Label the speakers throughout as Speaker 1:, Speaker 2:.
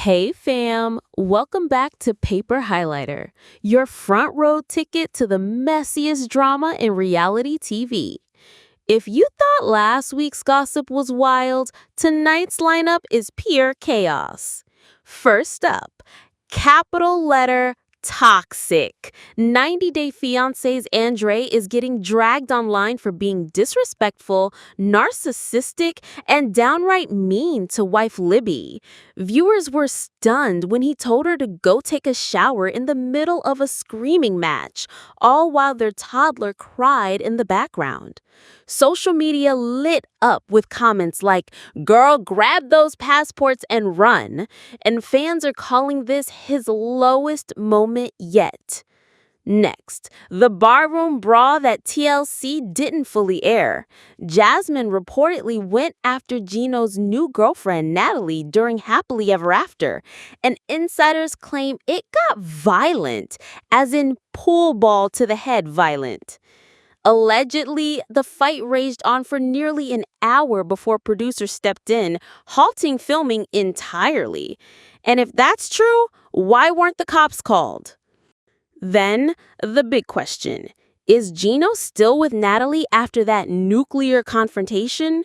Speaker 1: Hey fam, welcome back to Paper Highlighter, your front row ticket to the messiest drama in reality TV. If you thought last week's gossip was wild, tonight's lineup is pure chaos. First up, capital letter toxic. 90 Day Fiancé's Andrei is getting dragged online for being disrespectful, narcissistic, and downright mean to wife Libby. Viewers were stunned when he told her to go take a shower in the middle of a screaming match, all while their toddler cried in the background. Social media lit up with comments like, "Girl, grab those passports and run," and fans are calling this his lowest moment yet. Next, the barroom brawl that TLC didn't fully air. Jasmine reportedly went after Gino's new girlfriend, Natalie, during Happily Ever After, and insiders claim it got violent, as in pool ball to the head violent. Allegedly, the fight raged on for nearly an hour before producers stepped in, halting filming entirely. And if that's true, why weren't the cops called? Then, the big question. Is Gino still with Natalie after that nuclear confrontation?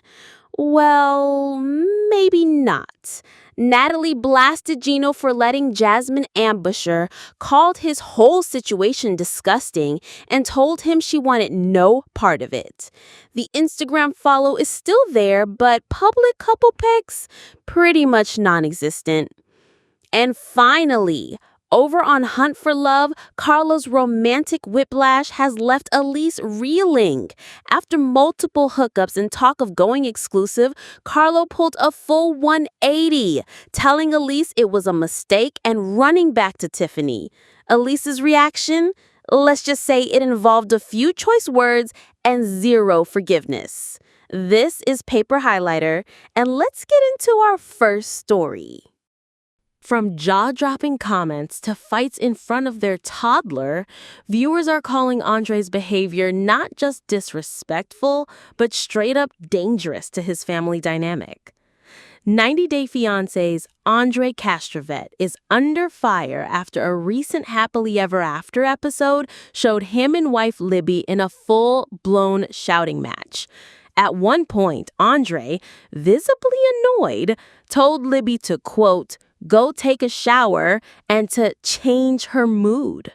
Speaker 1: Well, maybe not. Natalie blasted Gino for letting Jasmine ambush her, called his whole situation disgusting, and told him she wanted no part of it. The Instagram follow is still there, but public couple pics? Pretty much non-existent. And finally, over on Hunt for Love, Carlo's romantic whiplash has left Elise reeling. After multiple hookups and talk of going exclusive, Carlo pulled a full 180, telling Elise it was a mistake and running back to Tiffany. Elise's reaction? Let's just say it involved a few choice words and zero forgiveness. This is Paper Highlighter, and let's get into our first story. From jaw-dropping comments to fights in front of their toddler, viewers are calling Andrei's behavior not just disrespectful, but straight up dangerous to his family dynamic. 90 Day Fiancé's Andrei Castravet is under fire after a recent Happily Ever After episode showed him and wife Libby in a full-blown shouting match. At one point, Andrei, visibly annoyed, told Libby to, quote, "Go take a shower," and to change her mood.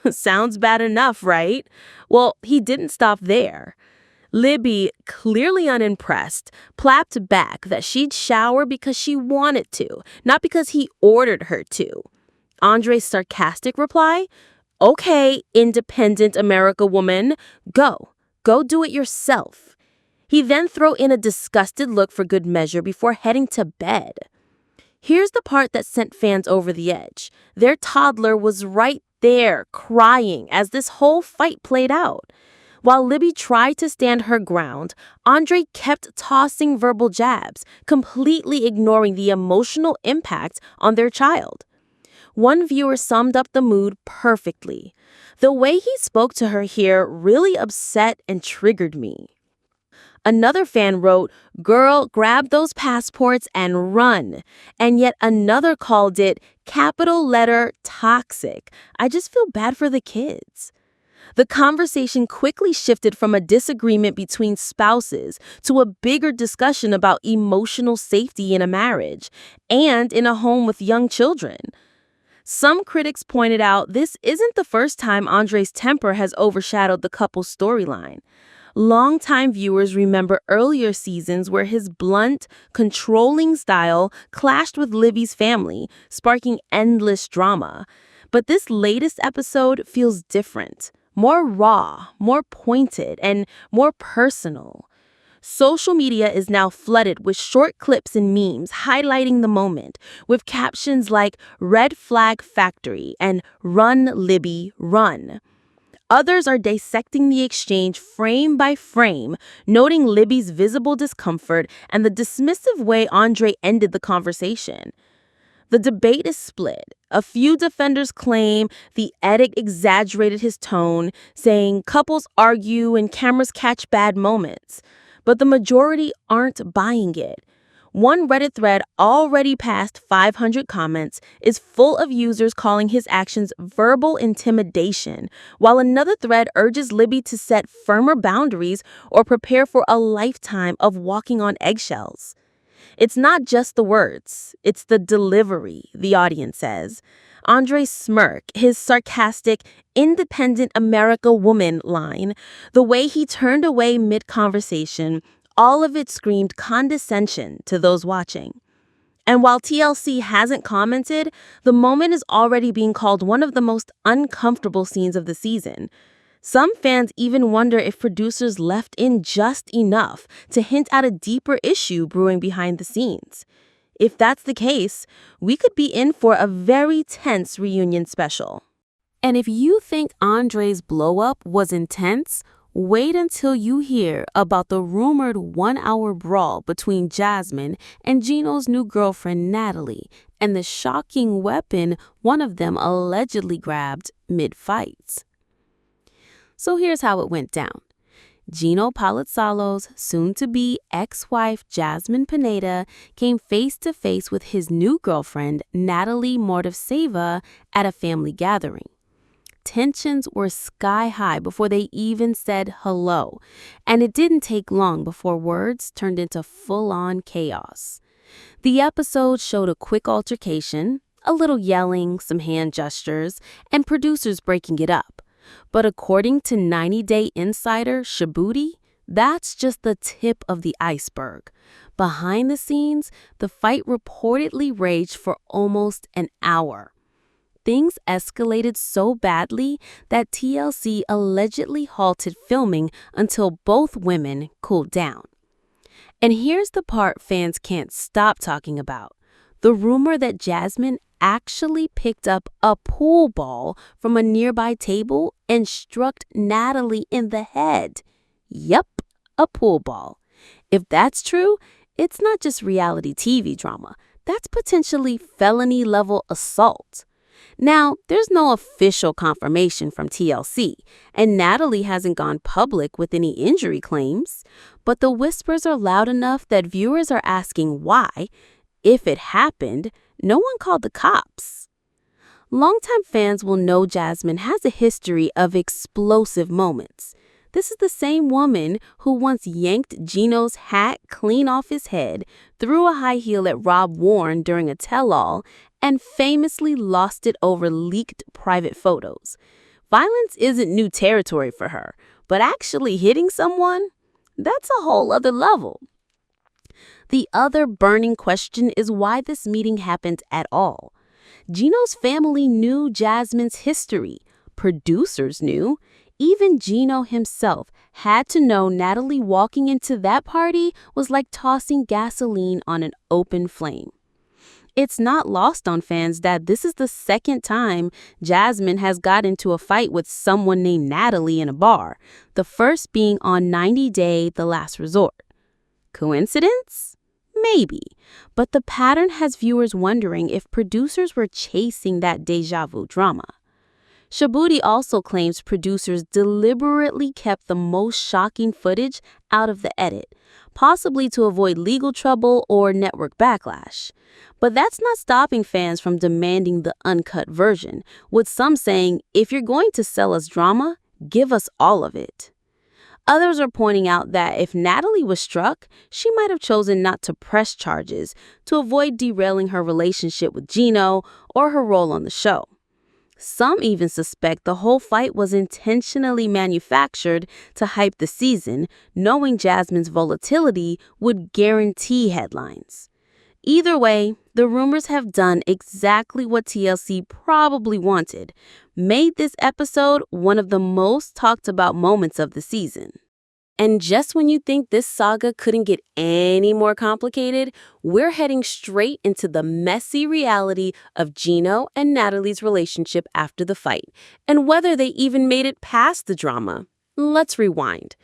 Speaker 1: Sounds bad enough, right? Well, he didn't stop there. Libby, clearly unimpressed, plapped back that she'd shower because she wanted to, not because he ordered her to. Andrei's sarcastic reply? "Okay, independent America woman, go. Go do it yourself." He then threw in a disgusted look for good measure before heading to bed. Here's the part that sent fans over the edge. Their toddler was right there, crying, as this whole fight played out. While Libby tried to stand her ground, Andrei kept tossing verbal jabs, completely ignoring the emotional impact on their child. One viewer summed up the mood perfectly. "The way he spoke to her here really upset and triggered me." Another fan wrote, "Girl, grab those passports and run." And yet another called it capital letter toxic. I just feel bad for the kids. The conversation quickly shifted from a disagreement between spouses to a bigger discussion about emotional safety in a marriage and in a home with young children. Some critics pointed out this isn't the first time Andrei's temper has overshadowed the couple's storyline. Longtime viewers remember earlier seasons where his blunt, controlling style clashed with Libby's family, sparking endless drama. But this latest episode feels different, more raw, more pointed, and more personal. Social media is now flooded with short clips and memes highlighting the moment, with captions like "Red Flag Factory" and "Run, Libby, run." Others are dissecting the exchange frame by frame, noting Libby's visible discomfort and the dismissive way Andrei ended the conversation. The debate is split. A few defenders claim the edit exaggerated his tone, saying couples argue and cameras catch bad moments. But the majority aren't buying it. One Reddit thread already past 500 comments is full of users calling his actions verbal intimidation, while another thread urges Libby to set firmer boundaries or prepare for a lifetime of walking on eggshells. It's not just the words, it's the delivery, the audience says. Andrei's smirk, his sarcastic, independent America woman line, the way he turned away mid-conversation, all of it screamed condescension to those watching. And while TLC hasn't commented, the moment is already being called one of the most uncomfortable scenes of the season. Some fans even wonder if producers left in just enough to hint at a deeper issue brewing behind the scenes. If that's the case, we could be in for a very tense reunion special. And if you think Andrei's blow-up was intense, wait until you hear about the rumored 1-hour brawl between Jasmine and Gino's new girlfriend Natalie and the shocking weapon one of them allegedly grabbed mid-fights. So here's how it went down. Gino Palazzolo's soon-to-be ex-wife Jasmine Pineda came face-to-face with his new girlfriend Natalie Mordovtseva at a family gathering. Tensions were sky-high before they even said hello, and it didn't take long before words turned into full-on chaos. The episode showed a quick altercation, a little yelling, some hand gestures, and producers breaking it up. But according to 90-Day insider Shabuti, that's just the tip of the iceberg. Behind the scenes, the fight reportedly raged for almost an hour. Things escalated so badly that TLC allegedly halted filming until both women cooled down. And here's the part fans can't stop talking about: the rumor that Jasmine actually picked up a pool ball from a nearby table and struck Natalie in the head. Yep, a pool ball. If that's true, it's not just reality TV drama. That's potentially felony-level assault. Now, there's no official confirmation from TLC, and Natalie hasn't gone public with any injury claims, but the whispers are loud enough that viewers are asking why, if it happened, no one called the cops. Longtime fans will know Jasmine has a history of explosive moments. This is the same woman who once yanked Gino's hat clean off his head, threw a high heel at Rob Warren during a tell-all, and famously lost it over leaked private photos. Violence isn't new territory for her, but actually hitting someone? That's a whole other level. The other burning question is why this meeting happened at all. Gino's family knew Jasmine's history. Producers knew. Even Gino himself had to know Natalie walking into that party was like tossing gasoline on an open flame. It's not lost on fans that this is the second time Jasmine has got into a fight with someone named Natalie in a bar, the first being on 90 Day The Last Resort. Coincidence? Maybe, but the pattern has viewers wondering if producers were chasing that deja vu drama. Shabuti also claims producers deliberately kept the most shocking footage out of the edit, possibly to avoid legal trouble or network backlash. But that's not stopping fans from demanding the uncut version, with some saying, if you're going to sell us drama, give us all of it. Others are pointing out that if Natalie was struck, she might have chosen not to press charges to avoid derailing her relationship with Gino or her role on the show. Some even suspect the whole fight was intentionally manufactured to hype the season, knowing Jasmine's volatility would guarantee headlines. Either way, the rumors have done exactly what TLC probably wanted, made this episode one of the most talked about moments of the season. And just when you think this saga couldn't get any more complicated, we're heading straight into the messy reality of Gino and Natalie's relationship after the fight, and whether they even made it past the drama. Let's rewind.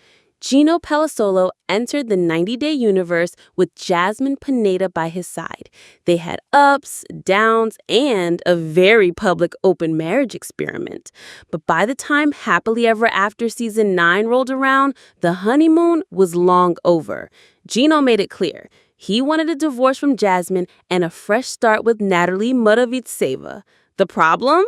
Speaker 1: Gino Palazzolo entered the 90-Day universe with Jasmine Pineda by his side. They had ups, downs, and a very public open marriage experiment. But by the time Happily Ever After Season 9 rolled around, the honeymoon was long over. Gino made it clear He wanted a divorce from Jasmine and a fresh start with Natalie BRAWL. The problem?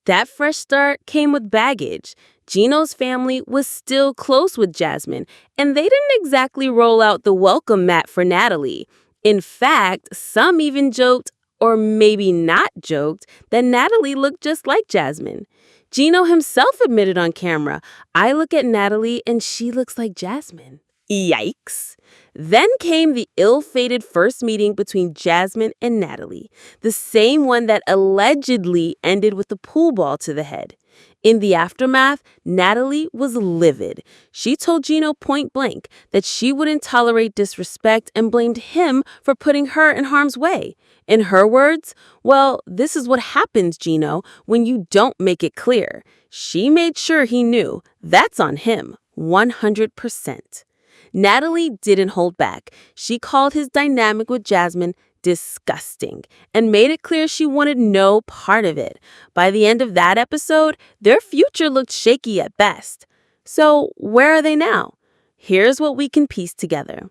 Speaker 1: That fresh start came with baggage. Gino's family was still close with Jasmine, and they didn't exactly roll out the welcome mat for Natalie. In fact, some even joked, or maybe not joked, that Natalie looked just like Jasmine. Gino himself admitted on camera, "I look at Natalie and she looks like Jasmine." Yikes. Then came the ill-fated first meeting between Jasmine and Natalie, the same one that allegedly ended with a pool ball to the head. In the aftermath, Natalie was livid. She told Gino point blank that she wouldn't tolerate disrespect and blamed him for putting her in harm's way. In her words, "Well, this is what happens, Gino, when you don't make it clear." She made sure he knew. That's on him, 100%. Natalie didn't hold back. She called his dynamic with Jasmine disgusting and made it clear she wanted no part of it. By the end of that episode, their future looked shaky at best. So where are they now? Here's what we can piece together.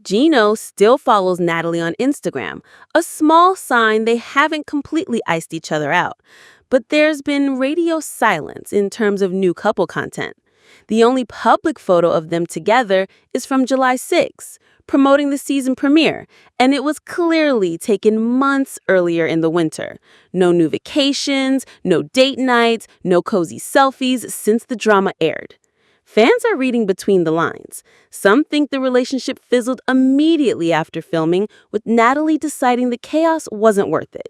Speaker 1: Gino still follows Natalie on Instagram, a small sign they haven't completely iced each other out. But there's been radio silence in terms of new couple content. The only public photo of them together is from July 6th, promoting the season premiere, and it was clearly taken months earlier in the winter. No new vacations, no date nights, no cozy selfies since the drama aired. Fans are reading between the lines. Some think the relationship fizzled immediately after filming, with Natalie deciding the chaos wasn't worth it.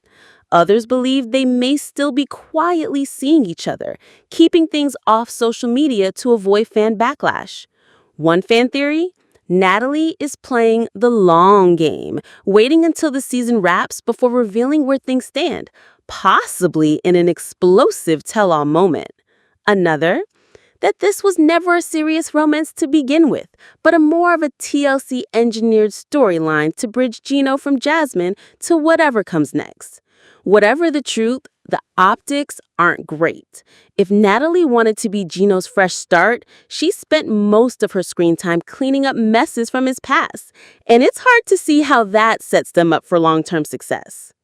Speaker 1: Others believe they may still be quietly seeing each other, keeping things off social media to avoid fan backlash. One fan theory? Natalie is playing the long game, waiting until the season wraps before revealing where things stand, possibly in an explosive tell-all moment. Another? That this was never a serious romance to begin with, but a more of a TLC-engineered storyline to bridge Gino from Jasmine to whatever comes next. Whatever the truth, the optics aren't great. If Natalie wanted to be Gino's fresh start, she spent most of her screen time cleaning up messes from his past, and it's hard to see how that sets them up for long-term success.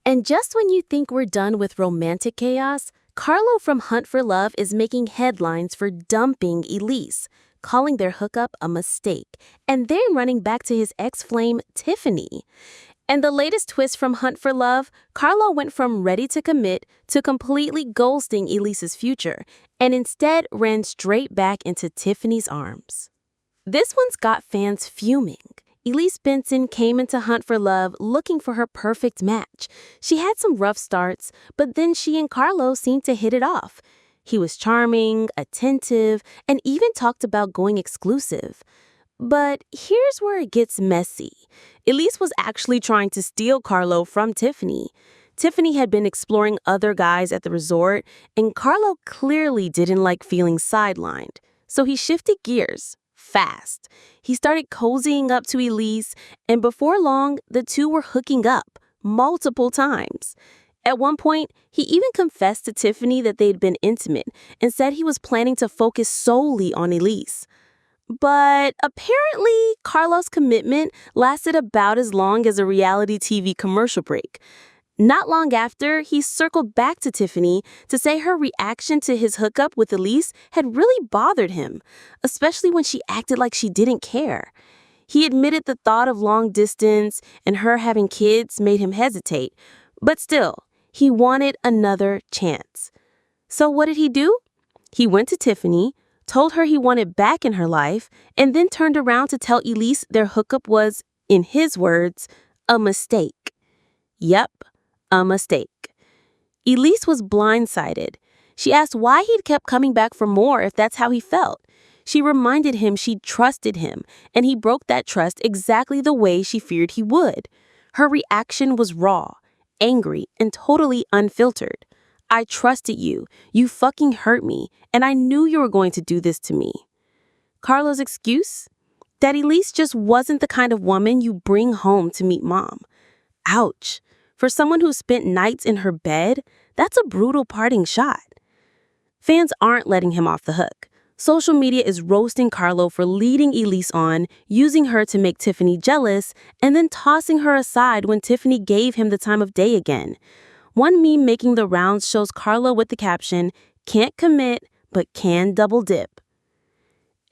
Speaker 1: And just when you think we're done with romantic chaos, Carlo from Hunt for Love is making headlines for dumping Elise, calling their hookup a mistake, and then running back to his ex-flame, Tiffany. And the latest twist from Hunt for Love, Carlo went from ready to commit to completely ghosting Elise's future, and instead ran straight back into Tiffany's arms. This one's got fans fuming. Elise Benson came into Hunt for Love looking for her perfect match. She had some rough starts, but then she and Carlo seemed to hit it off. He was charming, attentive, and even talked about going exclusive. But here's where it gets messy. Elise was actually trying to steal Carlo from Tiffany. Tiffany had been exploring other guys at the resort, and Carlo clearly didn't like feeling sidelined. So he shifted gears fast. He started cozying up to Elise, and before long, the two were hooking up multiple times. At one point, he even confessed to Tiffany that they'd been intimate and said he was planning to focus solely on Elise. But apparently, Carlo's commitment lasted about as long as a reality TV commercial break. Not long after, he circled back to Tiffany to say her reaction to his hookup with Elise had really bothered him, especially when she acted like she didn't care. He admitted the thought of long distance and her having kids made him hesitate, but still, he wanted another chance. So what did he do? He went to Tiffany, told her he wanted back in her life, and then turned around to tell Elise their hookup was, in his words, a mistake. Yep, a mistake. Elise was blindsided. She asked why he'd kept coming back for more if that's how he felt. She reminded him she trusted him, and he broke that trust exactly the way she feared he would. Her reaction was raw, angry, and totally unfiltered. "I trusted you. You fucking hurt me, and I knew you were going to do this to me." Carlo's excuse? That Elise just wasn't the kind of woman you bring home to meet mom. Ouch. For someone who spent nights in her bed, that's a brutal parting shot. Fans aren't letting him off the hook. Social media is roasting Carlo for leading Elise on, using her to make Tiffany jealous, and then tossing her aside when Tiffany gave him the time of day again. One meme making the rounds shows Carlo with the caption, "Can't commit, but can double dip."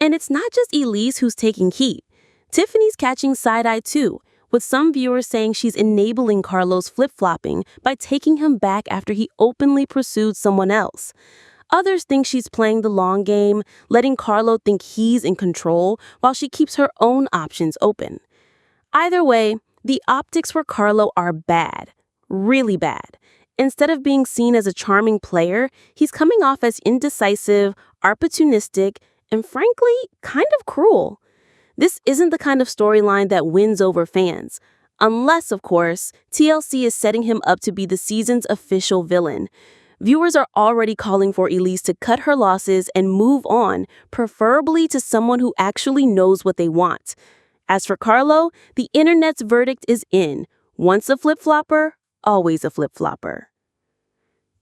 Speaker 1: And it's not just Elise who's taking heat. Tiffany's catching side-eye too, with some viewers saying she's enabling Carlo's flip-flopping by taking him back after he openly pursued someone else. Others think she's playing the long game, letting Carlo think he's in control while she keeps her own options open. Either way, the optics for Carlo are bad, really bad. Instead of being seen as a charming player, he's coming off as indecisive, opportunistic, and frankly, kind of cruel. This isn't the kind of storyline that wins over fans. Unless, of course, TLC is setting him up to be the season's official villain. Viewers are already calling for Elise to cut her losses and move on, preferably to someone who actually knows what they want. As for Carlo, the internet's verdict is in. Once a flip-flopper, always a flip-flopper.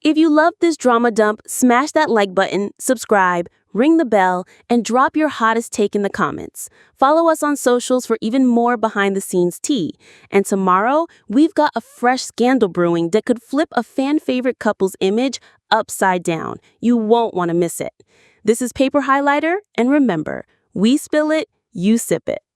Speaker 1: If you love this drama dump, smash that like button, subscribe, ring the bell, and drop your hottest take in the comments. Follow us on socials for even more behind-the-scenes tea. And tomorrow, we've got a fresh scandal brewing that could flip a fan-favorite couple's image upside down. You won't want to miss it. This is Paper Highlighter, and remember, we spill it, you sip it.